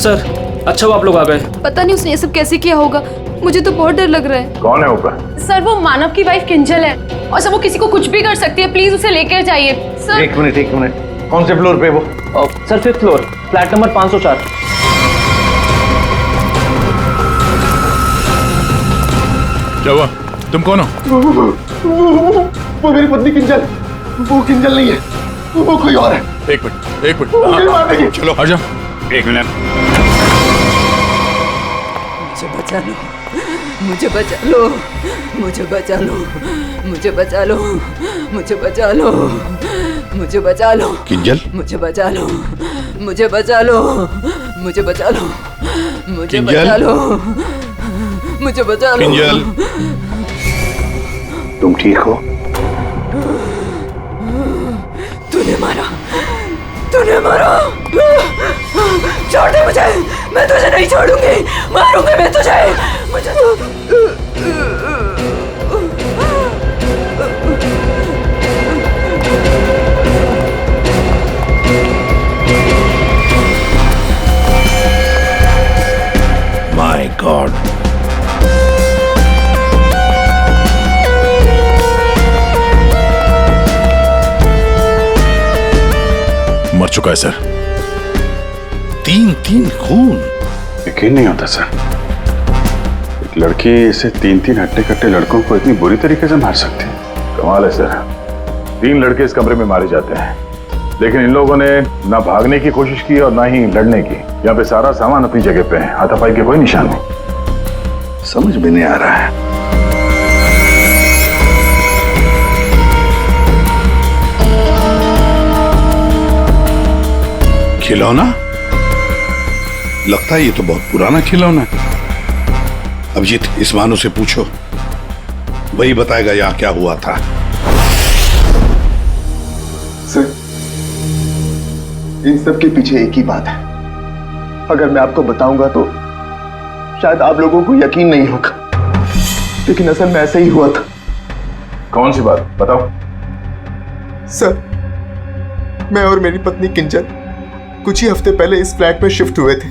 Sir अच्छा वो आप लोग आ गए। पता नहीं उसने ये सब कैसे किया होगा, मुझे तो बहुत डर लग रहा है। कौन है ऊपर? सर वो मानव की वाइफ किंजल है और सर वो किसी को कुछ भी कर सकती है, प्लीज उसे लेकर जाइए सर। एक मिनट, कौन से फ्लोर पे वो? Sir 5th floor, flat number 504। क्या हुआ? तुम कौन हो? वो मेरी पत्नी किंजल। वो किंजल नहीं है, वो कोई और है। एक मिनट हाँ, चलो आ जाओ। एक मिनट। मुझे बचा लो, मुझे बचा लो, मुझे बचा लो, मुझे बचा लो, मुझे बचा लो, मुझे बचा लो। किंजल, मुझे बचा लो, मुझे बचा लो, मुझे बचा लो, मुझे बचा लो, मुझे बचा लो। किंजल, तुम ठीक हो? तूने मारा, तूने मारा। छोड़ दे मुझे, मैं तुझे नहीं छोड़ूंगी, मारूंगी मैं तुझे। मुझे माय गॉड, मर चुका है सर। 3 खून। यकीन नहीं होता सर, एक लड़की इसे 3 हट्टे कट्टे लड़कों को इतनी बुरी तरीके से मार सकती है। कमाल है सर। 3 लड़के इस कमरे में मारे जाते हैं, लेकिन इन लोगों ने ना भागने की कोशिश की और ना ही लड़ने की। यहाँ पे सारा सामान अपनी जगह पे है, हाथापाई के कोई निशान नहीं। समझ में नहीं आ रहा है। खिलौना? लगता है ये तो बहुत पुराना खिलौना है। अभिजीत, इस मानो से पूछो, वही बताएगा यहाँ क्या हुआ था। सर, इन सब के पीछे एक ही बात है। अगर मैं आपको बताऊंगा तो शायद आप लोगों को यकीन नहीं होगा, लेकिन असल में ऐसा ही हुआ था। कौन सी बात बताओ? सर, मैं और मेरी पत्नी किंजल कुछ ही हफ्ते पहले इस फ्लैट में शिफ्ट हुए थे।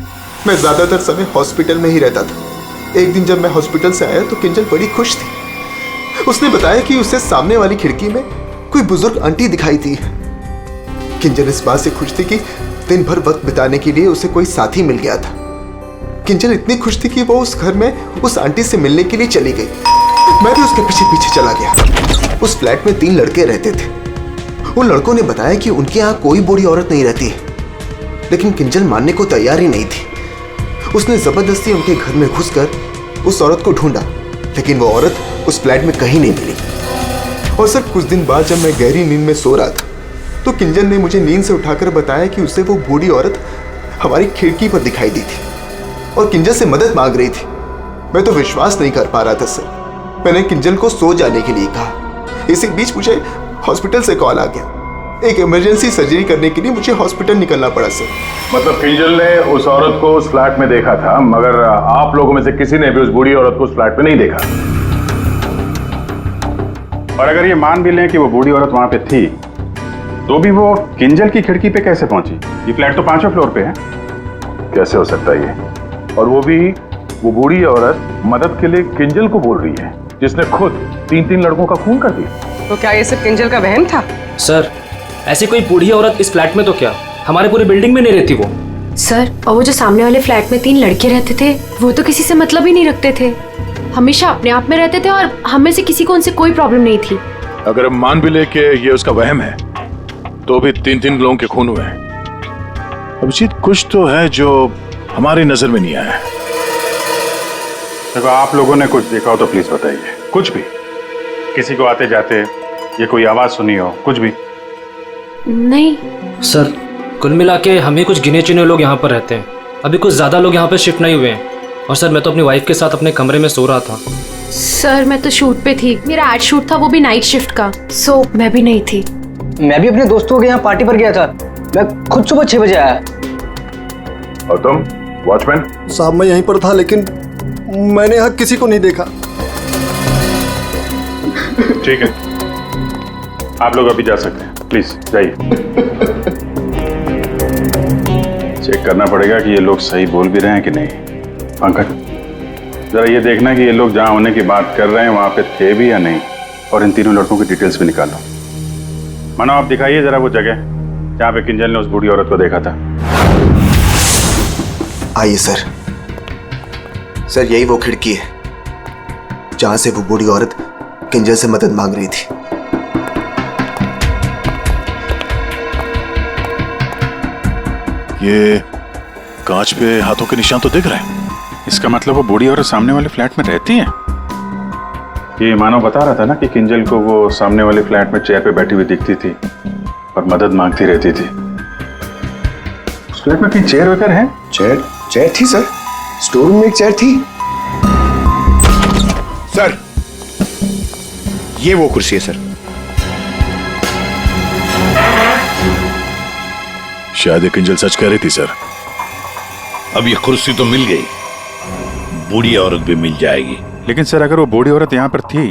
मैं ज्यादातर समय हॉस्पिटल में ही रहता था। एक दिन जब मैं हॉस्पिटल से आया तो किंजल बड़ी खुश थी। उसने बताया कि उसे सामने वाली खिड़की में कोई बुजुर्ग आंटी दिखाई थी। किंजल इस बात से खुश थी कि दिन भर वक्त बिताने के लिए उसे कोई साथी मिल गया था। किंजल इतनी खुश थी कि वो उस घर में उस आंटी से मिलने के लिए चली गई। मैं भी उसके पीछे पीछे चला गया। उस फ्लैट में 3 लड़के रहते थे। उन लड़कों ने बताया कि उनके यहाँ कोई बूढ़ी औरत नहीं रहती है, लेकिन किंजल मानने को तैयार ही नहीं थी। उसने जबरदस्ती उनके घर में घुसकर उस औरत को ढूंढा, लेकिन वो औरत उस फ्लैट में कहीं नहीं मिली। और सर, कुछ दिन बाद जब मैं गहरी नींद में सो रहा था तो किंजल ने मुझे नींद से उठाकर बताया कि उसे वो बूढ़ी औरत हमारी खिड़की पर दिखाई दी थी और किंजल से मदद मांग रही थी। मैं तो विश्वास नहीं कर पा रहा था सर। मैंने किंजल को सो जाने के लिए कहा। इसी बीच मुझे हॉस्पिटल से कॉल आ गया। एक इमरजेंसी सर्जरी करने के लिए मुझे हॉस्पिटल निकलना पड़ा सर। मतलब किंजल ने उस औरत को उस फ्लैट में देखा था, मगर आप लोगों में से किसी ने भी उस बूढ़ी औरत को उस फ्लैट में नहीं देखा। और अगर ये मान भी लें कि वो बूढ़ी औरत वहां पे थी, तो भी वो किंजल की खिड़की पे कैसे पहुंची? ये फ्लैट तो 5वें फ्लोर पे है। कैसे हो सकता है ये? और वो भी वो बूढ़ी औरत मदद के लिए किंजल को बोल रही है, जिसने खुद 3 लड़कों का खून कर दिया। तो क्या ये सिर्फ किंजल का वहम था? सर ऐसी कोई बूढ़ी औरत इस फ्लैट में तो क्या, हमारे पूरे बिल्डिंग में नहीं रहती वो। सर, और वो जो सामने वाले फ्लैट में 3 लड़के रहते थे, वो तो किसी से मतलब ही नहीं रखते थे। हमेशा अपने आप में रहते थे और हम में से किसी को उनसे कोई प्रॉब्लम नहीं थी। अगर हम मान भी ले कि ये उसका वहम है, तो भी 3 लोगों के खून हुए हैं। अभिजीत, कुछ तो है जो हमारी नजर में नहीं आया। देखो, आप लोगों ने कुछ देखा हो तो प्लीज बताइए। कुछ भी, किसी को आते जाते ये कोई आवाज सुनी हो, कुछ भी? नहीं सर, कुल मिला के हम ही कुछ गिने चुने लोग यहाँ पर रहते हैं। अभी कुछ ज्यादा लोग यहाँ पर शिफ्ट नहीं हुए हैं। और सर, मैं तो अपनी वाइफ के साथ अपने कमरे में सो रहा था। सर, मैं तो शूट पे थी। मेरा एड शूट था, वो भी नाइट शिफ्ट का, सो मैं भी नहीं थी। मैं भी अपने दोस्तों के यहाँ पार्टी पर गया था। मैं खुद सुबह 6 बजे आया। और तुम वॉचमैन? साहब, मैं यहीं पर था, लेकिन मैंने यहाँ किसी को नहीं देखा। ठीक है, आप लोग अभी जा सकते हैं, प्लीज जाइए। चेक करना पड़ेगा कि ये लोग सही बोल भी रहे हैं कि नहीं। पंकज, जरा ये देखना कि ये लोग जहाँ होने की बात कर रहे हैं वहाँ पे थे भी या नहीं, और इन तीनों लड़कों की डिटेल्स भी निकालो। मानो आप दिखाइए जरा वो जगह जहाँ पे किंजल ने उस बूढ़ी औरत को देखा था। आइए सर। सर यही वो खिड़की है जहां से वो बूढ़ी औरत किंजल से मदद मांग रही थी। ये कांच पे हाथों के निशान तो दिख रहे हैं। इसका मतलब वो बूढ़ी औरत सामने वाले फ्लैट में रहती है। ये मानव बता रहा था ना कि किंजल को वो सामने वाले फ्लैट में चेयर पे बैठी हुई दिखती थी और मदद मांगती रहती थी। उस फ्लैट में कहीं चेयर वगैरह है? चेयर थी सर, स्टोर रूम में एक चेयर थी। सर ये वो कुर्सी है सर। शायद ये किंजल सच कह रही थी सर। अब ये कुर्सी तो मिल गई, बूढ़ी औरत भी मिल जाएगी। लेकिन सर अगर वो बूढ़ी औरत यहाँ पर थी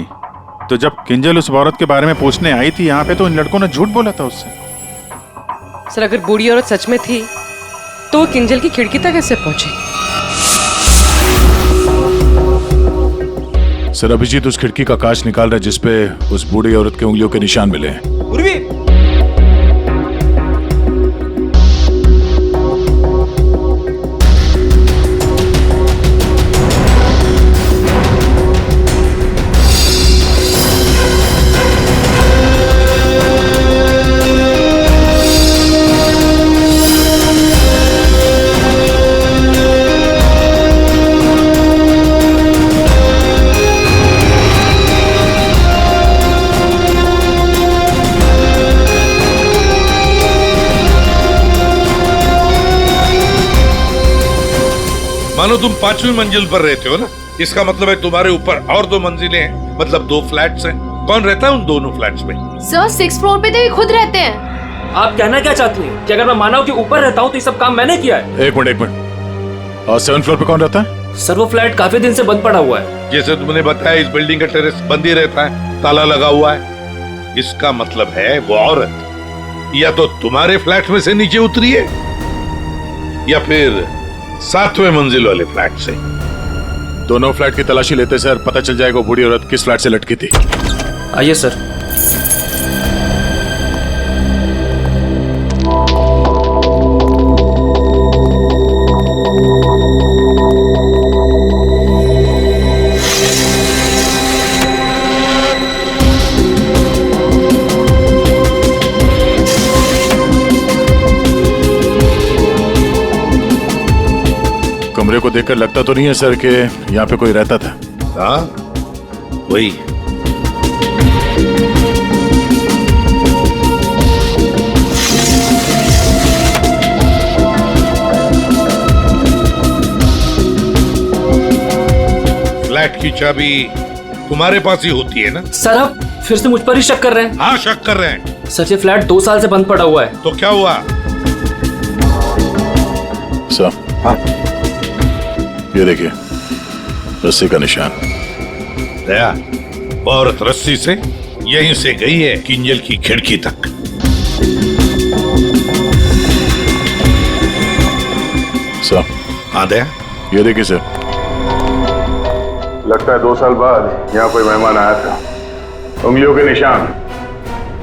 तो जब किंजल उस औरत के बारे में पूछने आई थी यहाँ पे तो इन लड़कों ने झूठ बोला था उससे। सर अगर बूढ़ी औरत सच में थी तो वो किंजल की खिड़की तक कैसे पहुंची? सर अभिजीत उस खिड़की का कांच निकाल रहा है जिसपे उस बूढ़ी औरत के उंगलियों के निशान मिले हैं। मानो तुम 5वीं मंजिल पर रहते हो ना, इसका मतलब है तुम्हारे ऊपर और 2 मंजिलें हैं, मतलब 2 फ्लैट्स हैं। कौन रहता है उन दोनों फ्लैट्स में? सर 6th फ्लोर पे तो ये खुद रहते हैं। आप कहना क्या चाहती हैं कि अगर मैं मानव के ऊपर रहता हूँ तो ये सब काम मैंने किया है? एक मिनट। और 7th फ्लोर पे कौन रहता है? सर वो फ्लैट काफी दिन से बंद पड़ा हुआ है। जैसे तुमने बताया इस बिल्डिंग का टेरेस बंद ही रहता है, ताला लगा हुआ है। इसका मतलब है वो औरत या तो तुम्हारे फ्लैट में से नीचे उतरी है या फिर 7वें मंजिल वाले फ्लैट से। दोनों फ्लैट की तलाशी लेते सर, पता चल जाएगा बूढ़ी औरत किस फ्लैट से लटकी थी। आइए सर। कमरे को देखकर लगता तो नहीं है सर कि यहाँ पे कोई रहता था। हाँ वही। फ्लैट की चाबी तुम्हारे पास ही होती है ना? सर आप फिर से मुझ पर ही शक कर रहे हैं? हाँ शक कर रहे हैं। सर ये फ्लैट 2 साल से बंद पड़ा हुआ है। तो क्या हुआ? सर हाँ ये देखिए रस्सी का निशान। दया, वो औरत रस्सी से यहीं से गई है किंजल की खिड़की तक। सर हाँ दया, ये देखिए सर। लगता है 2 साल बाद यहाँ कोई मेहमान आया था। उंगलियों के निशान,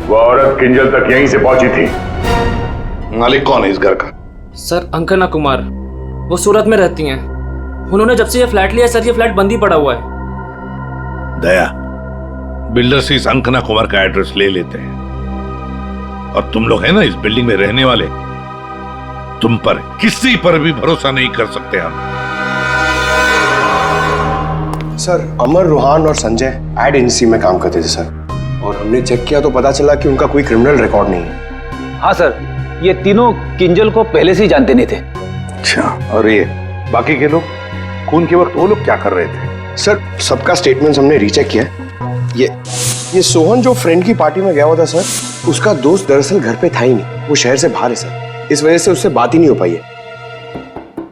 वो औरत किंजल तक यहीं से पहुंची थी। मालिक कौन है इस घर का? सर अंकना कुमार, वो सूरत में रहती हैं। उन्होंने जब से ये फ्लैट लिया सर ये फ्लैट बंद ही पड़ा हुआ है। दया, बिल्डर से इस अंकना कुमार का एड्रेस ले लेते हैं। और तुम लोग है ना इस बिल्डिंग में रहने वाले, तुम पर किसी पर भी भरोसा नहीं कर सकते हम। सर अमर, रोहान और संजय एड एजेंसी में काम करते थे सर, और हमने चेक किया तो पता चला कि उनका कोई क्रिमिनल रिकॉर्ड नहीं है। हाँ सर, ये तीनों किंजल को पहले से ही जानते नहीं थे। अच्छा, और ये बाकी के लोग खून के वक्त वो लोग क्या कर रहे थे? सर सबका स्टेटमेंट हमने रीचेक किया। ये सोहन जो फ्रेंड की पार्टी में गया हुआ था सर, उसका दोस्त दरअसल घर पे था ही नहीं, वो शहर से बाहर है सर, इस वजह से उससे बात ही नहीं हो पाई है।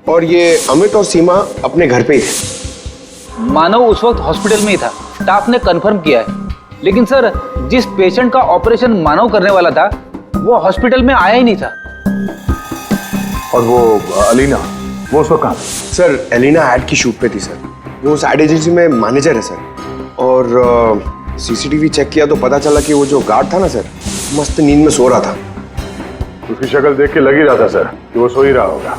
और ये अमित और सीमा अपने घर पे ही थे। मानव उस वक्त हॉस्पिटल में ही था, स्टाफ ने कंफर्म किया है। लेकिन सर जिस पेशेंट का ऑपरेशन मानव करने वाला था वो हॉस्पिटल में आया ही नहीं था। और वो अलीना, वो उस वक्त कहाँ थी? सर एलिना एड की शूट पे थी सर। वो उस एड एजेंसी में मैनेजर है सर। और सीसीटीवी चेक किया तो पता चला कि वो जो गार्ड था ना सर, मस्त नींद में सो रहा था। उसकी शक्ल देख के लग ही रहा था सर कि वो सो ही रहा होगा।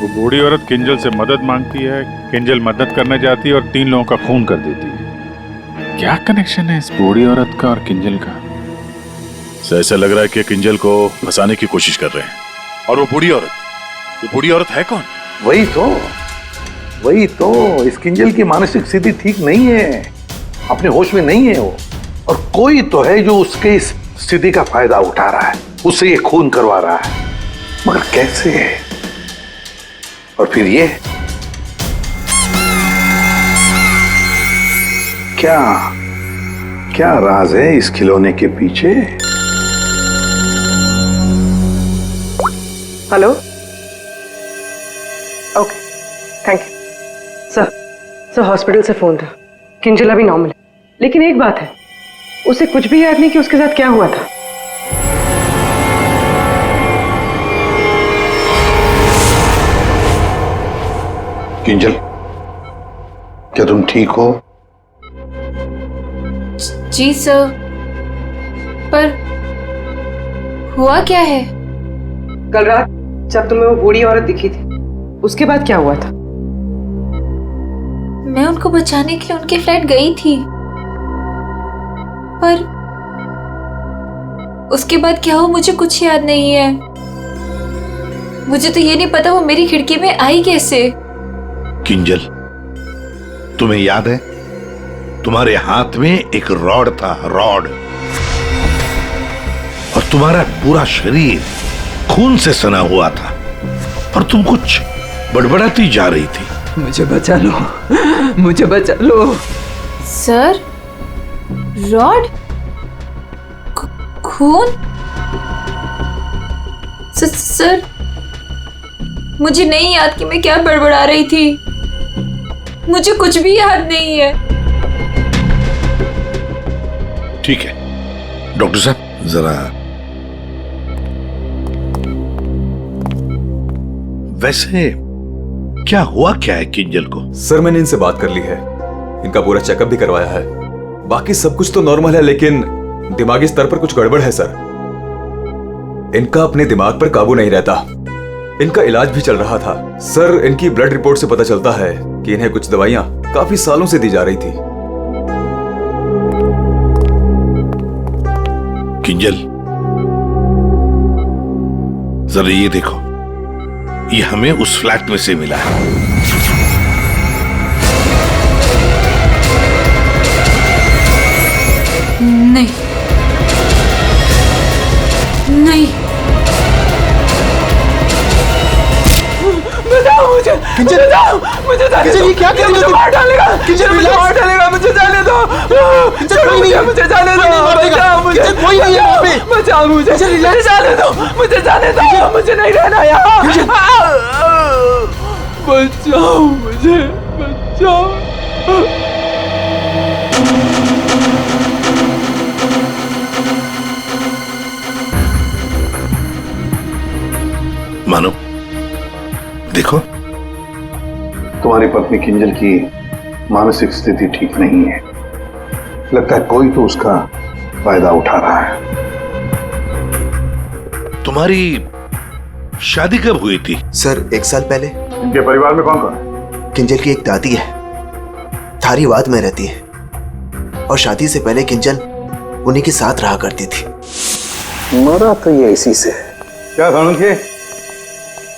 वो बूढ़ी औरत किंजल से मदद मांगती है, किंजल मदद करने जाती है और 3 लोगों का खून कर देती है। क्या कनेक्शन है इस बूढ़ी औरत का और किंजल का? ऐसा लग रहा है कि किंजल को फंसाने की कोशिश कर रहे हैं। और वो बूढ़ी औरत है कौन? वही तो इस किंजल की मानसिक स्थिति ठीक नहीं है, अपने होश में नहीं है वो। और कोई तो है जो उसके इस स्थिति का फायदा उठा रहा है, उससे ये खून करवा रहा है, मगर कैसे? और फिर ये क्या राज है इस खिलौने के पीछे? Hello, okay, thank you. Sir hospital से फोन था, किंजल अभी नॉर्मल है, लेकिन एक बात है, उसे कुछ भी याद नहीं कि उसके साथ क्या हुआ था। किंजल, क्या तुम ठीक हो? जी सर, पर हुआ क्या है? कल रात जब तुम्हें वो बूढ़ी औरत दिखी थी, उसके बाद क्या हुआ था? मैं उनको बचाने के लिए उनके फ्लैट गई थी, पर उसके बाद क्या हुआ मुझे कुछ याद नहीं है। मुझे तो ये नहीं पता वो मेरी खिड़की में आई कैसे। किंजल, तुम्हें याद है तुम्हारे हाथ में एक रॉड था, रॉड, और तुम्हारा पूरा शरीर खून से सना हुआ था और तुम कुछ बड़बड़ाती जा रही थी। मुझे बचा लो, मुझे बचा लो। सर, रॉड, खून? सर, मुझे नहीं याद कि मैं क्या बड़बड़ा रही थी। मुझे कुछ भी याद नहीं है। ठीक है डॉक्टर साहब, जरा वैसे क्या हुआ क्या है किंजल को? सर मैंने इनसे बात कर ली है, इनका पूरा चेकअप भी करवाया है, बाकी सब कुछ तो नॉर्मल है, लेकिन दिमागी स्तर पर कुछ गड़बड़ है सर। इनका अपने दिमाग पर काबू नहीं रहता। इनका इलाज भी चल रहा था सर। इनकी ब्लड रिपोर्ट से पता चलता है कि इन्हें कुछ दवाइयां काफी सालों से दी जा रही थी। किंजल, जरा ये देखो, ये हमें उस फ्लैट में से मिला है। नहीं, नहीं, बचाओ मुझे, बचाओ मुझे, किंजल ये क्या कर रही हो तुम? मार डालेगा, किंजल मुझे मार डालेगा, मुझे जाने दो, मुझे जाने दो, बचाओ मुझे, कोई नहीं है वहाँ पे। बचाओ मुझे, जाने दो, मुझे जाने दो, मुझे नहीं रहना यहाँ। बचाओ मुझे, बचाओ। मानो, देखो, तुम्हारी पत्नी किंजल की मानसिक स्थिति ठीक नहीं है। लगता है कोई तो उसका फायदा उठा रहा है। तुम्हारी शादी कब हुई थी? सर 1 साल पहले। इनके परिवार में कौन कौन है? किंजल की एक दादी है, धारीवाद में रहती है, और शादी से पहले किंजल उन्हीं के साथ रहा करती थी। मरा तो ये इसी से। क्या सानुखे,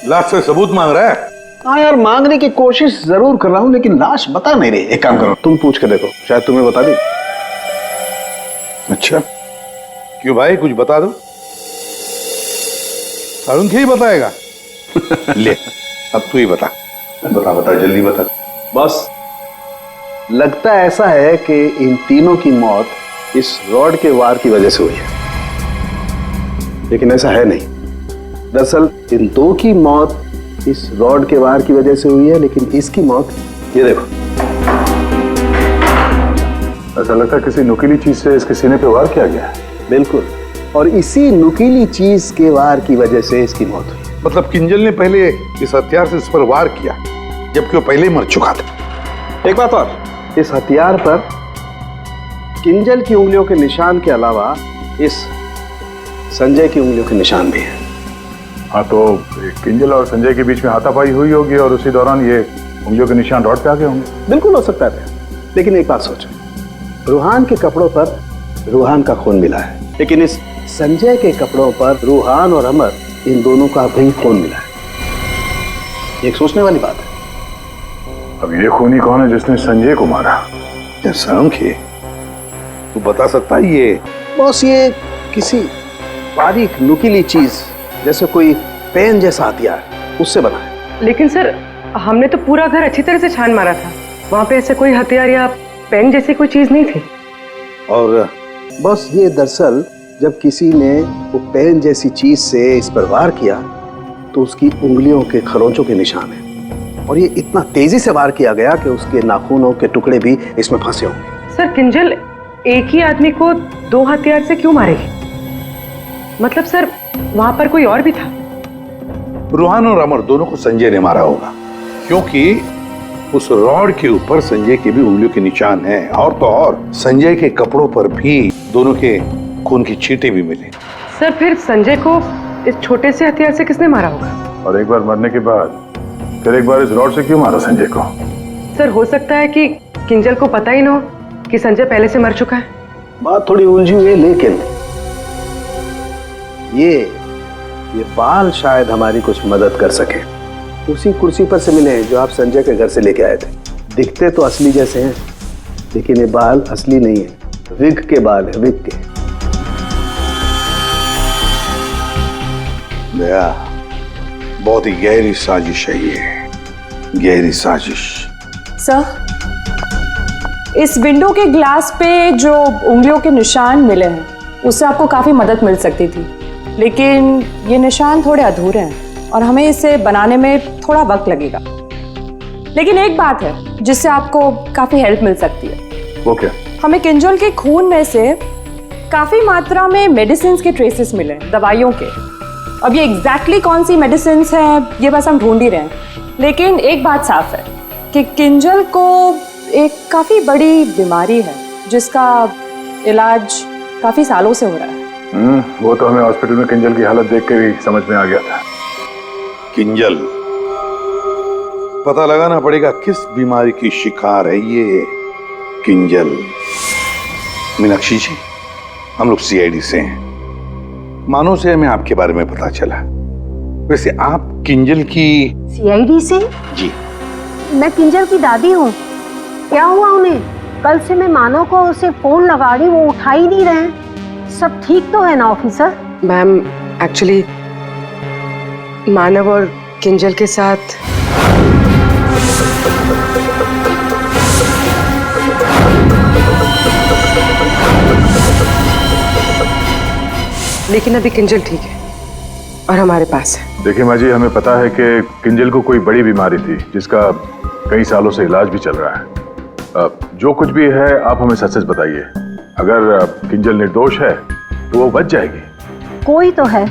लाश से सबूत मांग रहा है? हाँ यार, मांगने की कोशिश जरूर कर रहा हूँ, लेकिन लाश बता नहीं रही। एक काम करो, तुम पूछ के देखो, शायद तुम्हें बता दी। अच्छा, क्यों भाई, कुछ बता दो। सानुखे ही बताएगा। ले, अब तू ही बता। बता जल्दी बता। बस लगता ऐसा है कि इन तीनों की मौत इस रॉड के वार की वजह से हुई है, लेकिन ऐसा है नहीं। दरअसल इन 2 की मौत इस रॉड के वार की वजह से हुई है, लेकिन इसकी मौत, ये देखो, ऐसा लगता है किसी नुकीली चीज से इसके सीने पे वार किया गया है। बिल्कुल और इसी नुकीली चीज के वार की वजह से इसकी मौत हुई। मतलब किंजल ने पहले इस हथियार से इस पर वार किया, जबकि वो पहले ही मर चुका था। एक बात और, इस हथियार पर किंजल की उंगलियों के निशान के अलावा इस संजय की उंगलियों के निशान भी हैं। हाँ, तो किंजल और संजय के बीच में हाथापाई हुई होगी और उसी दौरान ये उंगलियों के निशान रॉड पे आ गए होंगे। बिल्कुल हो सकता है, लेकिन एक बात सोचो, रूहान के कपड़ों पर रूहान का खून मिला है, लेकिन इस संजय के कपड़ों पर रूहान और अमर इन दोनों का भी खून मिला है। एक सोचने वाली बात है। अब ये खूनी कौन है जिसने संजय को मारा? सांख्य, तू बता सकता है ये? बॉस, ये किसी बारीक नुकीली चीज जैसे कोई पेन जैसा हथियार, उससे बना है। लेकिन सर, हमने तो पूरा घर अच्छी तरह से छान मारा था, वहां पे ऐसे कोई हथियार या पेन जैसी कोई चीज नहीं थी। और बस ये दरअसल जब किसी ने वो पेन जैसी चीज से इस पर वार किया तो उसकी उंगलियों के खरोंचों के निशान हैं, और ये इतना तेजी से वार किया गया कि उसके नाखूनों के टुकड़े भी इसमें फंसे होंगे। सर, किंजल एक ही आदमी को दो हथियार से क्यों मारेगी? मतलब सर, वहां पर कोई और भी था? रूहान और अमर दोनों को संजय ने मारा होगा, क्योंकि उस रॉड के ऊपर संजय के भी उंगलियों के निशान हैं, और तो और संजय के कपड़ों पर भी दोनों के खून की छींटे भी मिले। सर, फिर संजय को इस छोटे से हथियार से किसने मारा होगा? और एक बार मरने के बाद फिर एक बार इस रॉड से क्यों मारा संजय को? सर, हो सकता है कि किंजल को पता ही ना हो कि संजय पहले से मर चुका है। बात थोड़ी उलझी हुई है, लेकिन ये बाल शायद हमारी कुछ मदद कर सके। उसी कुर्सी पर से मिले जो आप संजय के घर से लेके आए थे। दिखते तो असली जैसे हैं, लेकिन ये बाल असली नहीं है, विग के बाल है, विग के। दया, बहुत ही गहरी साजिश है ये, गहरी साजिश। सर, इस विंडो के ग्लास पे जो उंगलियों के निशान मिले हैं उससे आपको काफ़ी मदद मिल सकती थी, लेकिन ये निशान थोड़े अधूरे हैं और हमें इसे बनाने में थोड़ा वक्त लगेगा। लेकिन एक बात है जिससे आपको काफ़ी हेल्प मिल सकती है। वो क्या? हमें किंजल के खून में से काफ़ी मात्रा में मेडिसिन के ट्रेसेस मिले, दवाइयों के। अब ये एग्जैक्टली कौन सी मेडिसिन हैं ये बस हम ढूंढ ही रहे हैं, लेकिन एक बात साफ है कि किंजल को एक काफ़ी बड़ी बीमारी है जिसका इलाज काफ़ी सालों से हो रहा है। वो तो हमें हॉस्पिटल में किंजल की हालत देख कर ही समझ में आ गया था। किंजल, पता लगाना पड़ेगा किस बीमारी की शिकार है ये किंजल। मीनाक्षी जी, हम लोग सीआईडी से हैं, मानो से हमें आपके बारे में पता चला। वैसे आप किंजल की? सीआईडी से? जी। मैं किंजल की दादी हूँ। क्या हुआ उन्हें? कल से मैं मानव को उसे फोन लगा रही, वो उठा ही नहीं रहे। सब ठीक तो है ना ऑफिसर? मैम, एक्चुअली मानव और किंजल के साथ लेकिन अभी किंजल ठीक है और हमारे पास है। देखिए माँ जी, हमें पता है कि किंजल को कोई बड़ी बीमारी थी जिसका कई सालों से इलाज भी चल रहा है। जो कुछ भी है आप हमें सच सच बताइए। अगर किंजल निर्दोष है तो वो बच जाएगी। कोई तो है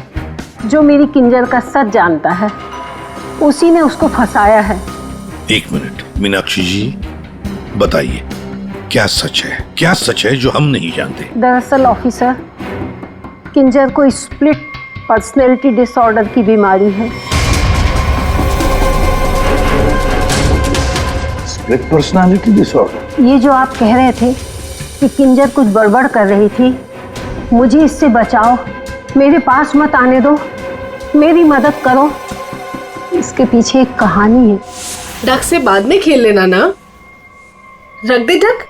जो मेरी किंजल का सच जानता है, उसी ने उसको फंसाया है। एक मिनट मीनाक्षी जी, बताइए क्या सच है? क्या सच है जो हम नहीं जानते? दरअसल ऑफिसर, किंजल को स्प्लिट पर्सनैलिटी डिसऑर्डर की बीमारी है। Split personality disorder? ये जो आप कह रहे थे कि किंजल कुछ गड़बड़ कर रही थी, मुझे इससे बचाओ, मेरे पास मत आने दो, मेरी मदद करो। इसके पीछे एक कहानी है। डक से बाद में खेल लेना ना। रख दे डक,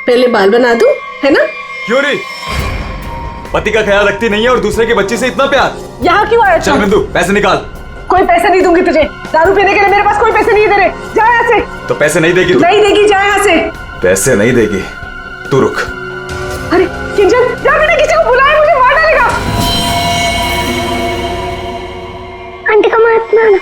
पहले बाल बना दूं, है ना? क्यों नहीं? पति का ख्याल रखती नहीं है और दूसरे के बच्चे से इतना प्यार। यहाँ क्यों आया? चल बिंदु, पैसे निकाल। कोई पैसे नहीं दूंगी तुझे, दारू पीने के लिए मेरे पास कोई पैसे नहीं दे रहे। जा यहाँ से। तो पैसे नहीं देगी तू? नहीं देगी, जा यहाँ से। पैसे नहीं देगी, तू रुक। अरे किंजल, जा, मैंने किसी को बुलाया, मुझे मार डालेगा। आंटी का मत मारना।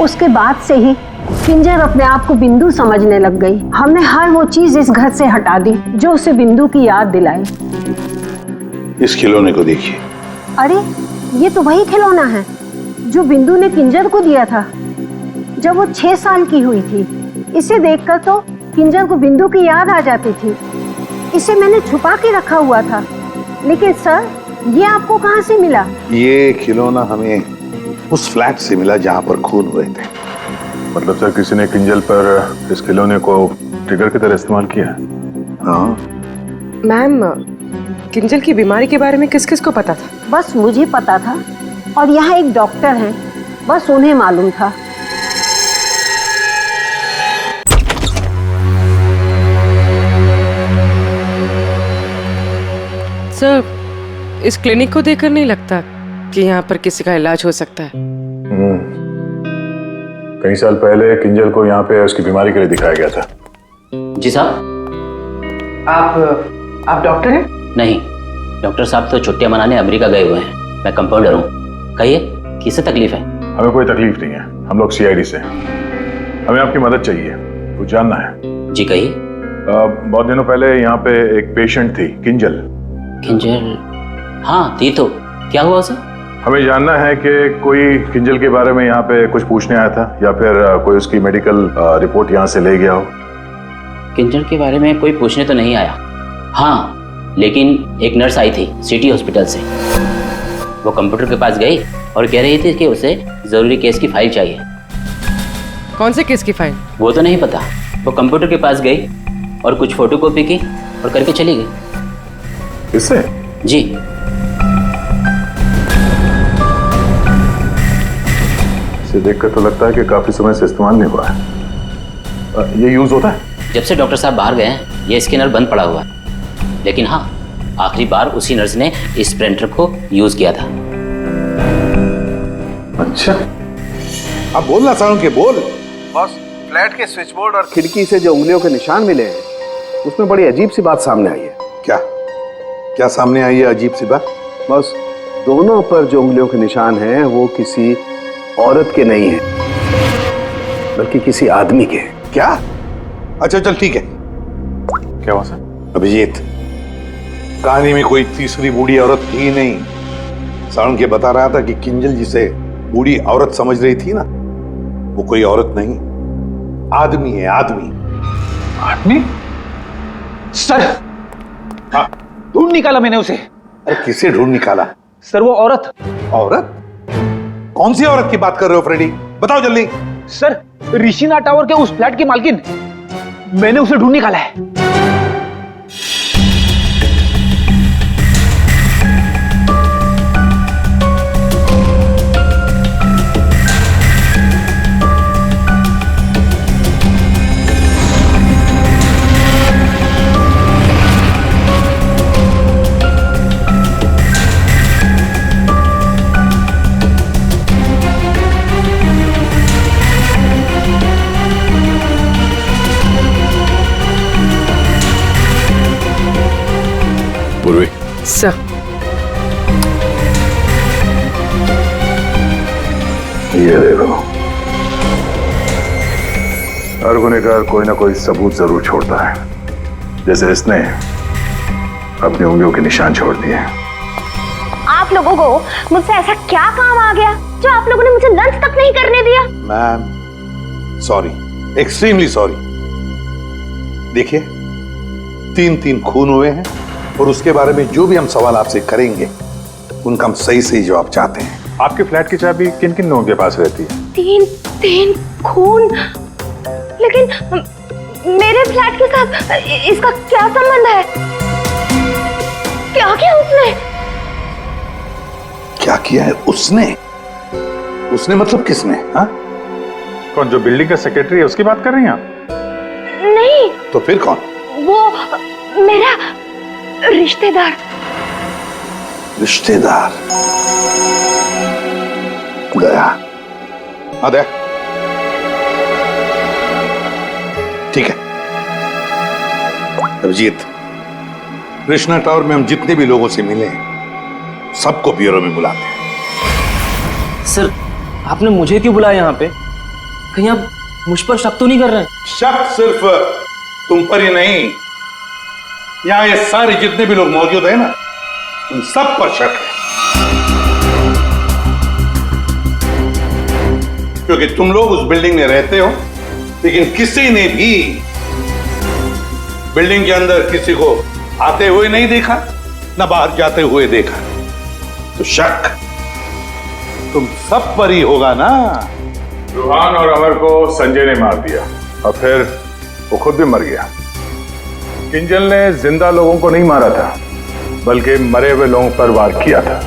उसके बाद से ही किंजर अपने आप को बिंदु समझने लग गई। हमने हर वो चीज इस घर से हटा दी जो उसे बिंदु की याद दिलाए। इस खिलौने को देखिए। अरे ये तो वही खिलौना है जो बिंदु ने किंजर को दिया था जब वो 6 साल की हुई थी। इसे देखकर तो किंजर को बिंदु की याद आ जाती थी। इसे मैंने छुपा के रखा हुआ था। लेकिन सर, ये आपको कहाँ से मिला? ये खिलौना हमें उस फ्लैट से मिला जहां पर खून हुए थे। मतलब सर, किसी ने किंजल पर इस खिलौने को ट्रिगर की तरह इस्तेमाल किया? हाँ। मैम, किंजल की बीमारी के बारे में किस किस को पता था? बस मुझे पता था और यहाँ एक डॉक्टर हैं, बस उन्हें मालूम था। सर, इस क्लिनिक को देखकर नहीं लगता कि यहाँ पर किसी का इलाज हो सकता है। कई साल पहले किंजल को यहाँ पे उसकी बीमारी के लिए दिखाया गया था। जी साहब। आप डॉक्टर हैं? नहीं, डॉक्टर साहब तो छुट्टियां मनाने अमेरिका गए हुए हैं। मैं कंपाउंडर हूँ। कहिए, किससे तकलीफ है? हमें कोई तकलीफ नहीं है, हम लोग CID से हैं। हमें आपकी मदद चाहिए, कुछ जानना है। जी कहिए। बहुत दिनों पहले यहाँ पे एक पेशेंट थी, किंजल। किंजल? हाँ थी तो, क्या हुआ उसे? हमें जानना है कि कोई किंजल के बारे में यहाँ पे कुछ पूछने आया था या फिर कोई उसकी मेडिकल रिपोर्ट यहाँ से ले गया हो। किंजल के बारे में कोई पूछने तो नहीं आया। हाँ, लेकिन एक नर्स आई थी सिटी हॉस्पिटल से। वो कंप्यूटर के पास गई और कह रही थी कि उसे जरूरी केस की फाइल चाहिए। कौन से केस की फाइल? वो तो नहीं पता। वो कंप्यूटर के पास गई और कुछ फोटोकॉपी की और करके चली गई। किससे? जी। इसे देखकर तो लगता है कि काफी समय से इस्तेमाल नहीं हुआ है। ये यूज होता है? जब से डॉक्टर साहब बाहर गए हैं ये स्कैनर बंद पड़ा हुआ है। लेकिन हाँ, आखिरी बार उसी नर्स ने इस प्रिंटर को यूज किया था। अच्छा, अब बोलना साउंड के बोल। बॉस, फ्लैट के स्विच बोर्ड और खिड़की से जो उंगलियों के निशान मिले हैं उसमें बड़ी अजीब सी बात सामने आई है। क्या सामने आई है अजीब सी बात? बस, दोनों पर जो उंगलियों के निशान हैं वो किसी औरत के नहीं है बल्कि किसी आदमी के। क्या? अच्छा चल ठीक है। क्या हुआ सर? अभिजीत, कहानी में कोई तीसरी बूढ़ी औरत थी ही नहीं। साउंड के बता रहा था कि किंजल जिसे बूढ़ी औरत समझ रही थी ना, वो कोई औरत नहीं, आदमी है। आदमी? आदमी? सर, हाँ, ढूंढ निकाला मैंने उसे। अरे किसे ढूंढ निकाला? सर, वो औरत। औरत? कौन सी औरत की बात कर रहे हो फ्रेडी? बताओ जल्दी। सर, ऋषिना टावर के उस फ्लैट की मालकिन। मैंने उसे ढूंढ निकाला है। सर, ये देखो, हर गुनहगार कोई ना कोई सबूत जरूर छोड़ता है, जैसे इसने अपनी उंगलियों के निशान छोड़ दिए। आप लोगों को मुझसे ऐसा क्या काम आ गया जो आप लोगों ने मुझे लंच तक नहीं करने दिया? Ma'am, sorry, extremely sorry. देखिए, 3 खून हुए हैं और उसके बारे में जो भी हम सवाल आपसे करेंगे उनका हम सही जवाब चाहते हैं। आपके फ्लैट की चाबी किन किन लोगों के पास रहती है? 3 खून? लेकिन मेरे फ्लैट के साथ इसका क्या संबंध है? क्या किया उसने? क्या किया है उसने? उसने मतलब किसने? हाँ? कौन, जो बिल्डिंग का सेक्रेटरी है उसकी बात कर रही हैं आप? नहीं। तो फिर कौन? वो मेरा रिश्तेदार। रिश्तेदार? दया? हाँ दया, ठीक है। अभिजीत, कृष्णा टावर में हम जितने भी लोगों से मिले सबको ब्यूरो में बुलाते हैं। सर, आपने मुझे क्यों बुलाया यहाँ पे? कहीं आप मुझ पर शक तो नहीं कर रहे हैं? शक सिर्फ तुम पर ही नहीं, यहाँ ये सारे जितने भी लोग मौजूद हैं ना, उन सब पर शक है। क्योंकि तुम लोग उस बिल्डिंग में रहते हो, लेकिन किसी ने भी बिल्डिंग के अंदर किसी को आते हुए नहीं देखा, ना बाहर जाते हुए देखा। तो शक तुम सब पर ही होगा ना। रूहान और अमर को संजय ने मार दिया और फिर वो खुद भी मर गया। किंजल ने जिंदा लोगों को नहीं मारा था, बल्कि मरे हुए लोगों पर वार किया था।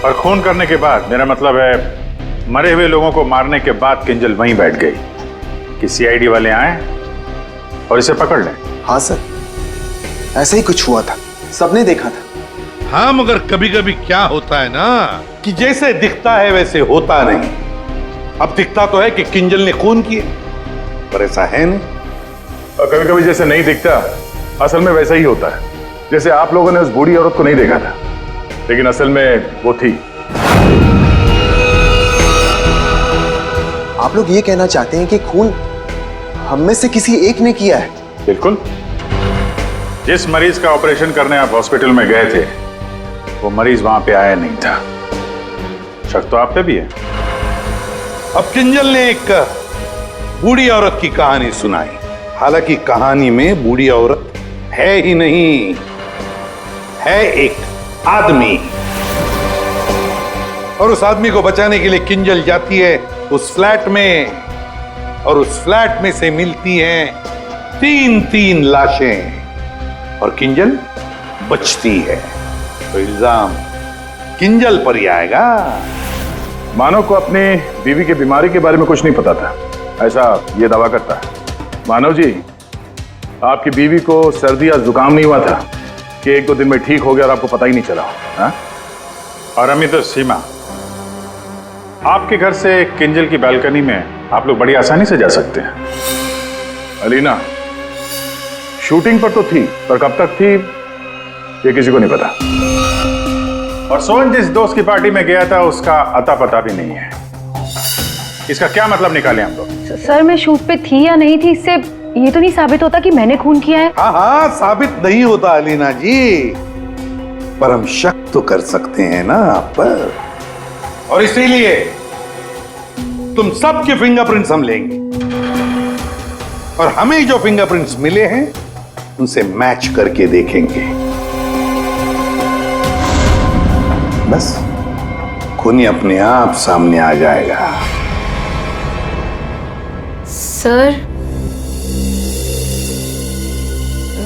और खून करने के बाद, मेरा मतलब है मरे हुए लोगों को मारने के बाद किंजल वहीं बैठ गई कि सीआईडी वाले आए और इसे पकड़ लें। हाँ सर, ऐसा ही कुछ हुआ था, सबने देखा था। हाँ, मगर कभी कभी क्या होता है ना कि जैसे दिखता है वैसे होता नहीं। अब दिखता तो है कि किंजल ने खून किए, पर ऐसा है नहीं। और कभी कभी जैसे नहीं दिखता, असल में वैसा ही होता है। जैसे आप लोगों ने उस बूढ़ी औरत को नहीं देखा था, लेकिन असल में वो थी। आप लोग ये कहना चाहते हैं कि खून हम में से किसी एक ने किया है? बिल्कुल। जिस मरीज का ऑपरेशन करने आप हॉस्पिटल में गए थे, वो मरीज वहां पे आया नहीं था। शक तो आप पे भी है। अब किंजल ने एक बूढ़ी औरत की कहानी सुनाई। हालांकि कहानी में बूढ़ी औरत है ही नहीं, है एक आदमी। और उस आदमी को बचाने के लिए किंजल जाती है उस फ्लैट में, और उस फ्लैट में से मिलती हैं 3-3 लाशें, और किंजल बचती है। तो इल्जाम किंजल पर ही आएगा। मानव को अपनी बीवी की बीमारी के बारे में कुछ नहीं पता था, ऐसा ये दावा करता है। मानव जी, आपकी बीवी को सर्दी या जुकाम नहीं हुआ था कि 1-2 दिन में ठीक हो गया और आपको पता ही नहीं चला? हा? और अमित और सीमा, आपके घर से किंजल की बालकनी में आप लोग बड़ी आसानी से जा सकते हैं। अलीना शूटिंग पर तो थी, पर कब तक थी ये किसी को नहीं पता। और सोहन जिस दोस्त की पार्टी में गया था, उसका अता पता भी नहीं है। इसका क्या मतलब निकाले हम लोग? सर, मैं शूट पे थी या नहीं थी, इससे ये तो नहीं साबित होता कि मैंने खून किया है। हाँ हाँ, साबित नहीं होता अलीना जी, पर हम शक तो कर सकते हैं ना आप पर। और इसीलिए तुम सबके फिंगरप्रिंट्स हम लेंगे, और हमें जो फिंगरप्रिंट्स मिले हैं उनसे मैच करके देखेंगे। बस खूनी अपने आप सामने आ जाएगा। सर,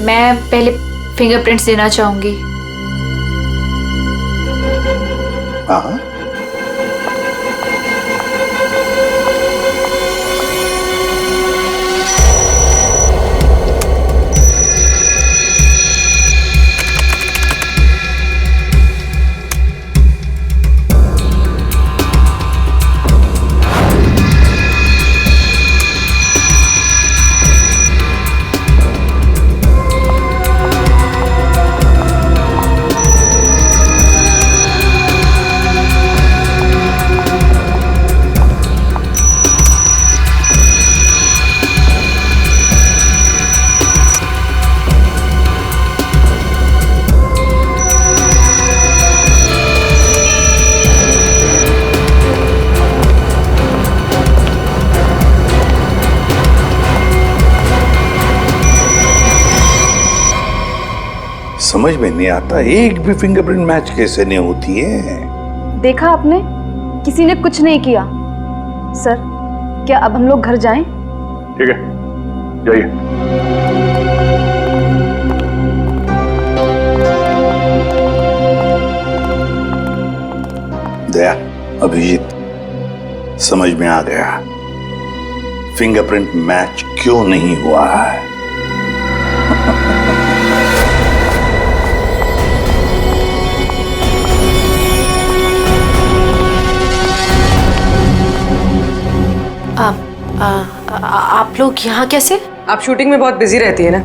मैं पहले फिंगरप्रिंट्स देना चाहूंगी। हाँ, समझ में नहीं आता, एक भी फिंगरप्रिंट मैच कैसे नहीं होती है। देखा आपने, किसी ने कुछ नहीं किया। सर, क्या अब हम लोग घर जाएं? ठीक है, जाइए। दया, अभिजीत, समझ में आ गया फिंगरप्रिंट मैच क्यों नहीं हुआ है। आप लोग यहाँ कैसे? आप शूटिंग में बहुत बिजी रहती है ना,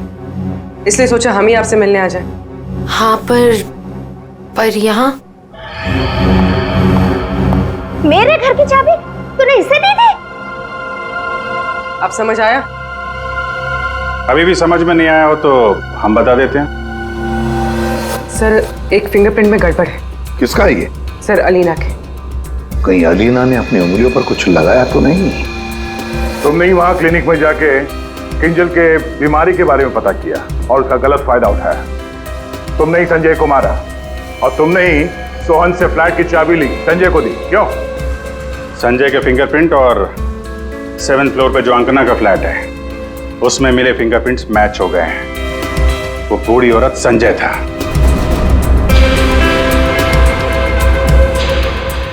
इसलिए सोचा हम ही आपसे मिलने आ जाएं। हाँ, पर यहाँ मेरे घर की चाबी तूने इसे दी थी? अब समझ आया? अभी भी समझ में नहीं आया हो तो हम बता देते हैं। सर एक फिंगरप्रिंट में गड़बड़ है। किसका है ये? सर अलीना के। कहीं अलीना ने अपनी उंगलियों पर कुछ लगाया तो नहीं? तुमने ही वहां क्लिनिक में जाके किंजल के बीमारी के बारे में पता किया और उसका गलत फायदा उठाया। तुमने ही संजय को मारा और तुमने ही सोहन से फ्लैट की चाबी ली, संजय को दी। क्यों? संजय के फिंगरप्रिंट और 7th फ्लोर पे जो अंकना का फ्लैट है उसमें मिले फिंगरप्रिंट्स मैच हो गए हैं। वो बूढ़ी औरत संजय था।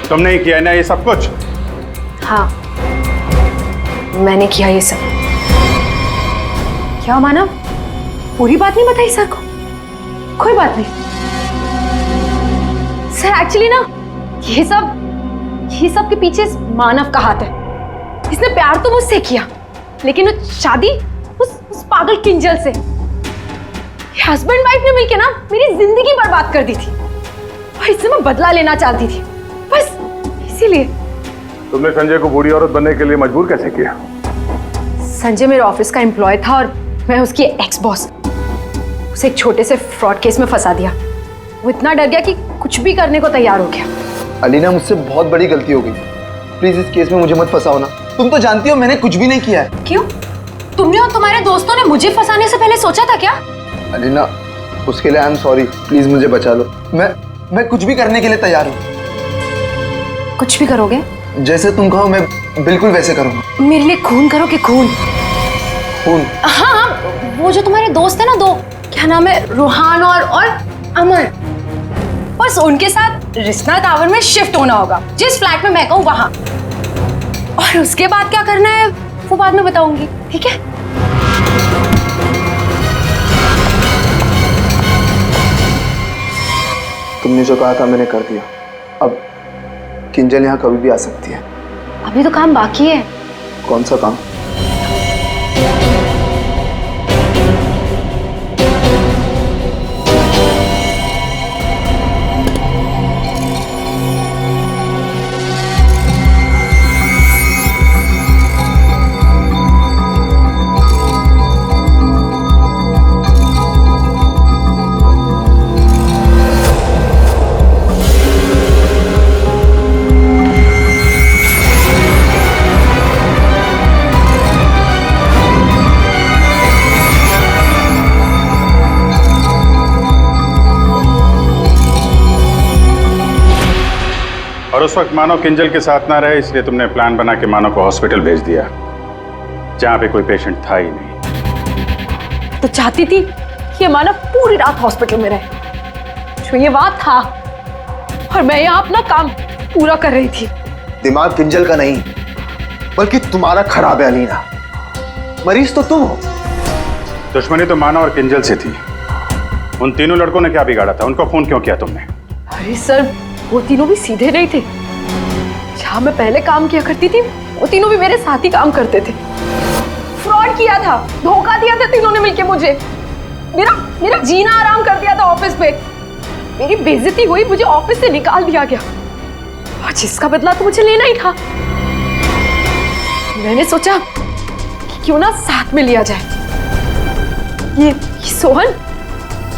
तुमने ही किया ना ये सब कुछ? हाँ, मैंने किया ये सब। क्या मानव, पूरी बात नहीं बताई सर को? कोई बात नहीं सर, एक्चुअली ना ये सब के पीछे मानव का हाथ है। इसने प्यार तो मुझसे किया लेकिन वो शादी उस पागल किंजल से। हस्बैंड वाइफ ने मिलकर ना मेरी जिंदगी बर्बाद कर दी थी और इससे मैं बदला लेना चाहती थी, बस इसीलिए। तुमने संजय को बूढ़ी औरत बनने के लिए मजबूर कैसे किया? संजय मेरे ऑफिस का एम्प्लॉय था और मैं उसकी एक्स बॉस। उसे एक छोटे से फ्रॉड केस में फंसा दिया। वो इतना डर गया कि कुछ भी करने को तैयार हो गया। अलीना, मुझसे बहुत बड़ी गलती हो गई, प्लीज इस केस में मुझे मत फंसाओ ना। तुम तो जानती हो मैंने कुछ भी नहीं किया है। क्यों? तुमने और तुम्हारे दोस्तों ने मुझे फंसाने से पहले सोचा था क्या? अलीना, उसके लिए आई एम सॉरी, प्लीज मुझे बचा लो। मैं कुछ भी करने के लिए तैयार हूँ। कुछ भी करोगे? जैसे तुम कहो मैं बिल्कुल वैसे करूँगा। मेरे लिए खून करोगे? खून? खून? हाँ, वो जो तुम्हारे दोस्त है ना, दो, क्या नाम है, रोहान और अमर, बस उनके साथ रिश्ता टावर में शिफ्ट होना होगा, जिस फ्लैट में मैं कहूँ वहां। और उसके बाद क्या करना है वो बाद में बताऊंगी, ठीक है? तुमने जो कहा था मैंने कर दिया। अब किंजल यहाँ कभी भी आ सकती है। अभी तो काम बाकी है। कौन सा काम? और उस वक्त मानव किंजल के साथ ना रहे, इसलिए तुमने प्लान बना के मानव को हॉस्पिटल भेज दिया जहां पे कोई पेशेंट था ही नहीं। तो चाहती थी कि मानव पूरी रात हॉस्पिटल में रहे, जो ये बात था, और मैं यहाँ अपना काम पूरा कर रही थी। दिमाग किंजल का नहीं बल्कि तुम्हारा खराब है अलीना। मरीज तो तुम हो। दुश्मनी तो मानव और किंजल से थी। उन तीनों लड़कों ने क्या बिगाड़ा था? उनको फोन क्यों किया तुमने? अरे सर, वो तीनों भी सीधे नहीं थे। जहां मैं पहले काम किया करती थी वो तीनों भी मेरे साथ ही काम करते थे। फ्रॉड किया था, धोखा दिया था तीनों ने मिलके मुझे। मेरा जीना आराम कर दिया था ऑफिस पे। मेरी बेइज्जती हुई, मुझे ऑफिस से निकाल दिया गया और जिसका बदला तो मुझे लेना ही था। मैंने सोचा कि क्यों ना साथ में लिया जाए। ये सोहन,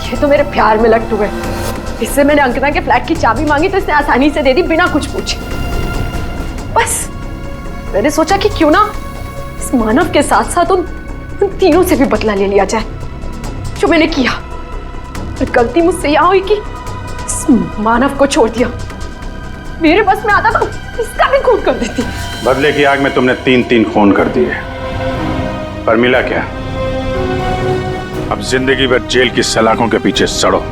ये तो मेरे प्यार में लट्टू है। इससे मैंने अंकना के फ्लैट की चाबी मांगी तो इसने आसानी से दे दी, बिना कुछ पूछे। बस मैंने सोचा कि क्यों ना इस मानव के साथ साथ उन तीनों से भी बदला ले लिया जाए, जो मैंने किया। और गलती मुझसे यहां हुई कि इस मानव को छोड़ दिया। मेरे बस में आता तो इसका भी खून कर देती। बदले की आग में तुमने 3 खून कर दिए, पर मिला क्या? अब जिंदगी भर जेल की सलाखों के पीछे सड़ो।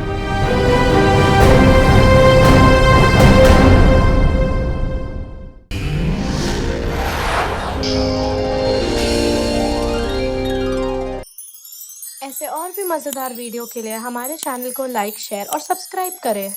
ऐसे और भी मज़ेदार वीडियो के लिए हमारे चैनल को लाइक, शेयर और सब्सक्राइब करें।